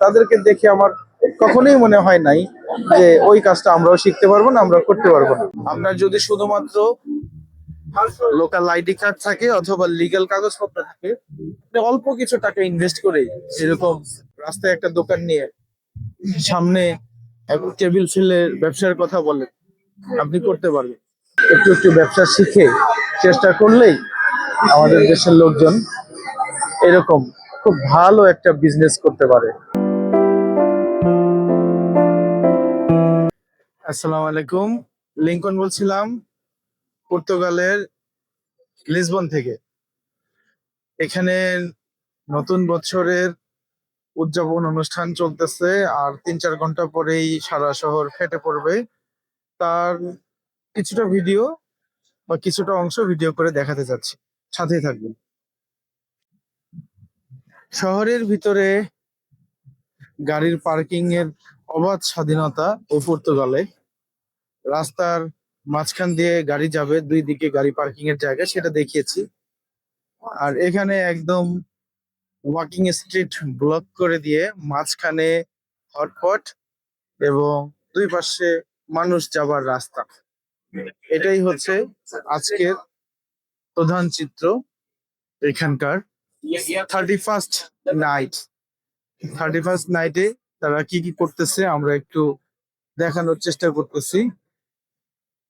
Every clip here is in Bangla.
তাদেরকে দেখে আমার কখনোই মনে হয় নাই যে ওই কাজটা আমরাও শিখতে পারবো না, আমরা করতে পারবো না। আপনার যদি শুধুমাত্র লোকাল আইডি কার্ড থাকে অথবা লিগ্যাল কাগজপত্র থাকে, আপনি অল্প কিছু টাকা ইনভেস্ট করে এরকম রাস্তায় একটা দোকান নিয়ে সামনে টেবিল ফেলে ব্যবসার কথা বলেন, আপনি করতে পারবেন। একটু একটু ব্যবসা শিখে চেষ্টা করলেই আমাদের দেশের লোকজন এরকম খুব ভালো একটা বিজনেস করতে পারে। আসসালামু আলাইকুম, লিংকন বলছিলাম পর্তুগালের লিসবন থেকে। এখানে নতুন বছরের উদযাপন অনুষ্ঠান চলতেছে, আর 3-4 ঘন্টা পরেই সারা শহর ফেটে পড়বে। তার কিছুটা ভিডিও বা কিছুটা অংশ ভিডিও করে দেখাতে যাচ্ছি, সাথেই থাকবেন। শহরের ভিতরে গাড়ির পার্কিং এর অবাধ স্বাধীনতা এই পর্তুগালে। রাস্তার মাঝখান দিয়ে গাড়ি যাবে, দুই দিকে গাড়ি পার্কিং এর জায়গা, সেটা দেখিয়েছি। আর এখানে একদম ওয়াকিং স্ট্রিট ব্লক করে দিয়ে মাঝখানে হটপট এবং দুই পাশে মানুষ যাবার রাস্তা। এটাই হচ্ছে আজকের প্রধান চিত্র এখানকার 31st নাইট। 31st নাইটে তারা কি কি করতেছে আমরা একটু দেখানোর চেষ্টা করতেছি।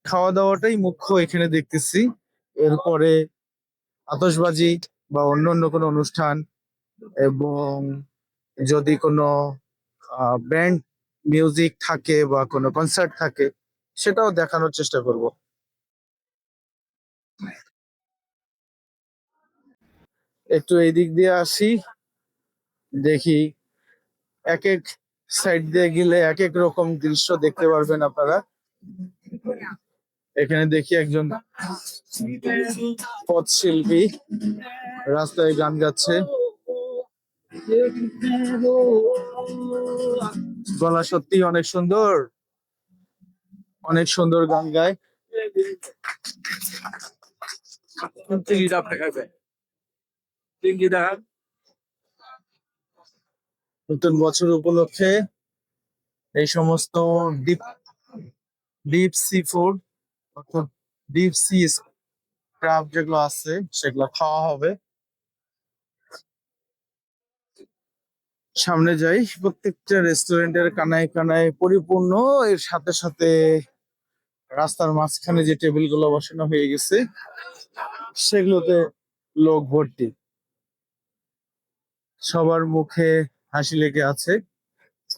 খাওয়া দাওয়াটাই মুখ্য এখানে দেখতেছি, এরপরে আতশবাজি বা অন্য অন্য কোনো অনুষ্ঠান, এবং যদি কোনো ব্যান্ড মিউজিক থাকে বা কোনো কনসার্ট থাকে সেটাও দেখানোর চেষ্টা করব। একটু এই দিক দিয়ে আসি, দেখি এক এক সাইড দিয়ে গেলে এক এক রকম দৃশ্য দেখতে পারবেন আপনারা। এখানে দেখি একজন পথ শিল্পী রাস্তায় গান গাচ্ছে, গলা সত্যি অনেক সুন্দর, অনেক সুন্দর গান গায়। নতুন বছর উপলক্ষে এই সমস্ত ডিপ ডিপ সি ফুড অর্থাৎ ডিপ সি ক্রাব যেগুলো আছে সেগুলো খাওয়া হবে। সামনে যাই, প্রত্যেকটা রেস্টুরেন্টের কানায় কানায় পরিপূর্ণ। এর সাথে সাথে রাস্তার মাঝখানে যে টেবিল গুলো বসানো হয়ে গেছে সেগুলোতে লোক ভর্তি, সবার মুখে হাসি লেগে আছে।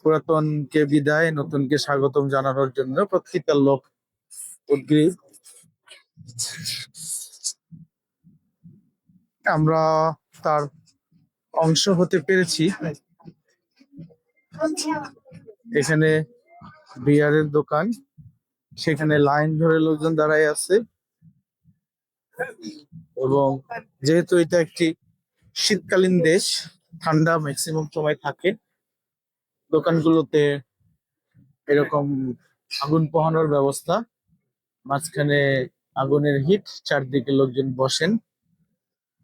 পুরাতনকে বিদায়, নতুনকে স্বাগতম জানানোর জন্য প্রত্যেকটা লোক উদ্গ্রীব। আমরা তার অংশ হতে পেরেছি। এখানে বিয়ারের দোকান, সেখানে লাইন ধরে লোকজন দাঁড়ায় আছে, এবং যেহেতু এটা একটি শীতকালীন দেশ, ঠান্ডা ম্যাক্সিমাম সময় থাকে, দোকানগুলোতে এরকম আগুন পোহানোর ব্যবস্থা, মাঝখানে আগুনের হিট, চারদিকে লোকজন বসেন,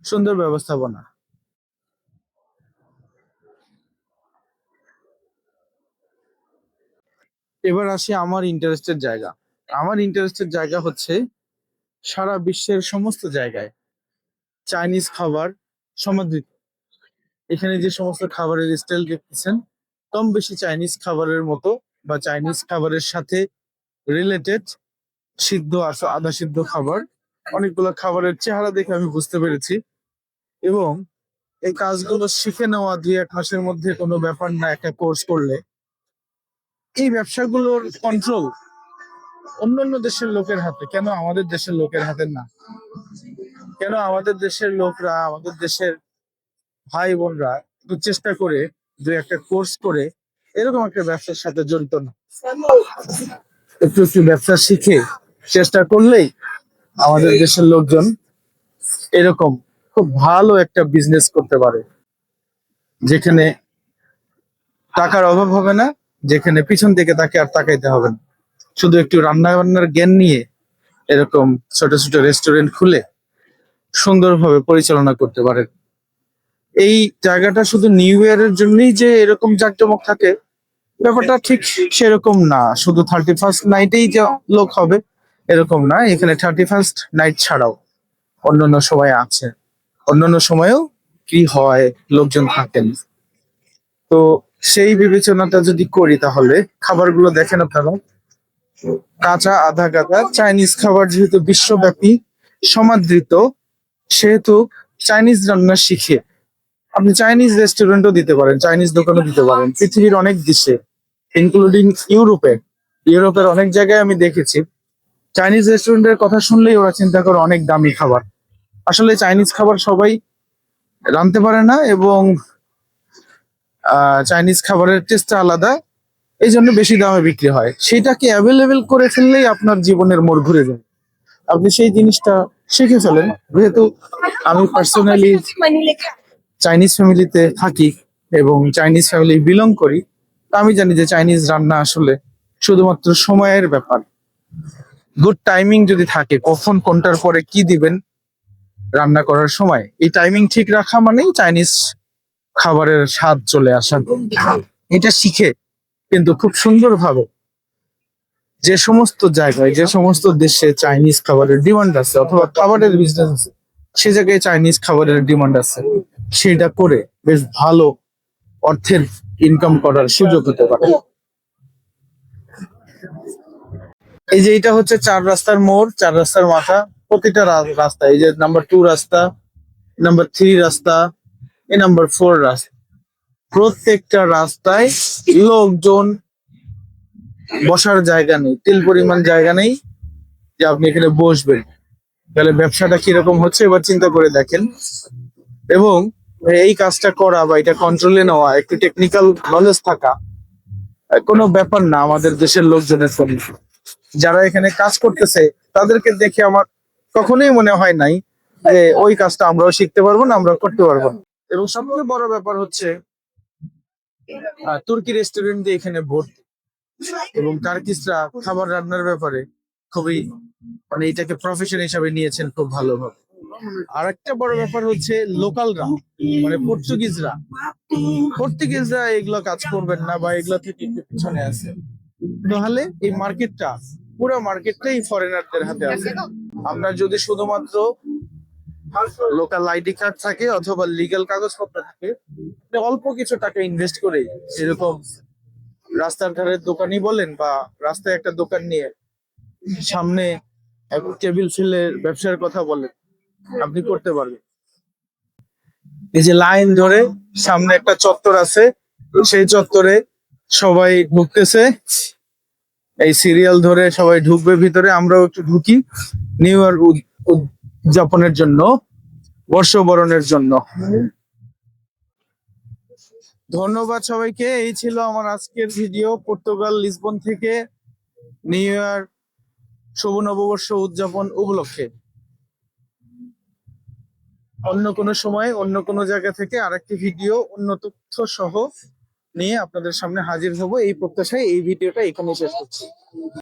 সুন্দর ব্যবস্থাপনা। এবার আসি আমার ইন্টারেস্টের জায়গা। আমার ইন্টারেস্টের জায়গা হচ্ছে সারা বিশ্বের সমস্ত জায়গায় চাইনিজ খাবার সমাদৃত। এখানে যে সমস্ত খাবারের স্টাইল দেখতেছেন কম বেশি চাইনিজ খাবারের মতো বা চাইনিজ খাবারের সাথে রিলেটেড। সিদ্ধ আছে, আধা সিদ্ধ খাবার, অনেকগুলো খাবারের চেহারা দেখে আমি বুঝতে পেরেছি। এবং এই কাজগুলো শিখে নেওয়া 2-1 মাসের মধ্যে কোনো ব্যাপার না। একটা কোর্স করলে এই ব্যবসাগুলোর কন্ট্রোল অন্যান্য দেশের লোকের হাতে, কেন আমাদের দেশের লোকের হাতে না? কেন আমাদের দেশের লোকরা, আমাদের দেশের ভাই বোনরা একটু চেষ্টা করে 2-1টা কোর্স করে এরকম একটা ব্যবসার সাথে জড়িত না? একটু একটু ব্যবসা শিখে চেষ্টা করলেই আমাদের দেশের লোকজন এরকম খুব ভালো একটা বিজনেস করতে পারে, যেখানে টাকার অভাব হবে না, যেখানে পিছন থেকে তাকে আর তাকাইতে হবে না। শুধু একটু রান্না বান্নার জ্ঞান নিয়ে এরকম ছোট ছোট রেস্টুরেন্ট খুলে সুন্দরভাবে পরিচালনা করতে পারে। এই জায়গাটা শুধু নিউ ইয়ারের জন্যই যে এরকম জাঁকজমক থাকে ব্যাপারটা ঠিক সেরকম না। শুধু 31st নাইটেই যে লোক হবে এরকম না, এখানে 31st নাইট ছাড়াও অন্যান্য সময় আছে, অন্যান্য সময়েও কি হয়, লোকজন থাকেন। তো সেই বিবেচনাটা যদি করি তাহলে খাবারগুলো দেখেন আপনারা, কাঁচা আধা কাঁচা চাইনিজ খাবার যেহেতু বিশ্বব্যাপী সমাদৃত, সেহেতু চাইনিজ রান্না শিখে আপনি চাইনিজ রেস্টুরেন্টও দিতে পারেন, চাইনিজ দোকানও দিতে পারেন পৃথিবীর অনেক দেশে, ইনক্লুডিং ইউরোপে। ইউরোপের অনেক জায়গায় আমি দেখেছি চাইনিজ রেস্টুরেন্টের কথা শুনলেই ওরা চিন্তা করে অনেক দামি খাবার। আসলে চাইনিজ খাবার সবাই রাঁধতে পারে না, এবং চাইনিজ খাবারের টেস্টটা আলাদা, এই জন্য বেশি দামে বিক্রি হয়। সেটাকে অ্যাভেলেবেল করে ফেললেই আপনার জীবনের মোড় ঘুরে যায়। আপনি সেই জিনিসটা শিখে ফেলেন। যেহেতু আমি পার্সোনালি চাইনিজ ফ্যামিলিতে থাকি এবং চাইনিজ ফ্যামিলি বিলং করি, তা আমি জানি যে চাইনিজ রান্না আসলে শুধুমাত্র সময়ের ব্যাপার। গুড টাইমিং যদি থাকে, কখন কোনটার পরে কি দিবেন রান্না করার সময়, এই টাইমিং ঠিক রাখা মানেই চাইনিজ খাবারের স্বাদ চলে আসা। এটা শিখে কিন্তু খুব সুন্দরভাবে যে সমস্ত জায়গায়, যে সমস্ত দেশে চাইনিজ খাবারের ডিমান্ড আছে অথবা খাবারের বিজনেস আছে, সে জায়গায় চাইনিজ খাবারের ডিমান্ড আছে, সেটা করে বেশ ভালো অর্থের ইনকাম করার সুযোগ হতে পারে। এই যে এটা হচ্ছে 4 রাস্তার মোড়, 4 রাস্তার মাথা। প্রতিটা রাস্তা, এই যে নাম্বার 2 রাস্তা, নাম্বার 3 রাস্তা, এই নাম্বার 4 রাস্তা, প্রত্যেকটা রাস্তায় লোকজন, বসার জায়গা নেই, তিল পরিমাণ জায়গা নেই যে আপনি এখানে বসবেন। তাহলে ব্যবসাটা কিরকম হচ্ছে এবার চিন্তা করে দেখেন। এবং এই কাজটা করা বা এটা কন্ট্রোলে নেওয়া, একটু টেকনিক্যাল নলেজ থাকা কোনো ব্যাপার না আমাদের দেশের লোকজনের জন্য। যারা এখানে কাজ করতেছে তাদেরকে দেখে আমার কখনোই মনে হয় নাই যে ওই কাজটা আমরাও শিখতে পারবো না, আমরা করতে পারবো না। এবং সবচেয়ে বড় ব্যাপার হচ্ছে তুর্কি রেস্টুরেন্ট দিয়ে এখানে ভর্তি, এবং টার্কিশরা খাবার রান্নার ব্যাপারে খুবই, মানে এটাকে প্রফেশন হিসাবে নিয়েছেন খুব ভালোভাবে। আর একটা বড় ব্যাপার হচ্ছে লোকালরা, মানে পর্তুগিজরা এগুলো কাজ করবেন না বা এগুলো থেকে একটু পিছনে আছে। তাহলে এই মার্কেটটা, পুরো মার্কেটটাই ফরেনারদের হাতে আছে। আপনার যদি শুধুমাত্র লোকাল আইডি কার্ড থাকে অথবা লিগ্যাল কাগজপত্র থাকে, আপনি অল্প কিছু টাকা ইনভেস্ট করে এরকম রাস্তার ধারের দোকানই বলেন বা রাস্তায় একটা দোকান নিয়ে সামনে টেবিল ফেলে ব্যবসার কথা বলেন, আপনি করতে পারবেন। এই যে লাইন ধরে সামনে একটা চত্বর আছে, সেই চত্বরে সবাই ঢুকতেছে, এই সিরিয়াল ধরে সবাই ঢুকবে ভিতরে, আমরাও একটু ঢুকি নিউ ইয়ার উদযাপনের জন্য, বর্ষবরণের জন্য। ধন্যবাদ সবাইকে। এই ছিল আমার আজকের ভিডিও পর্তুগাল লিসবন থেকে নিউ ইয়ার শুভ নববর্ষ উদযাপন উপলক্ষে। অন্য কোনো সময় অন্য কোনো জায়গা থেকে আরেকটি ভিডিও অন্য তথ্য সহ নিয়ে আপনাদের সামনে হাজির হব, এই প্রত্যাশায় এই ভিডিওটা এখানে শেষ করছি।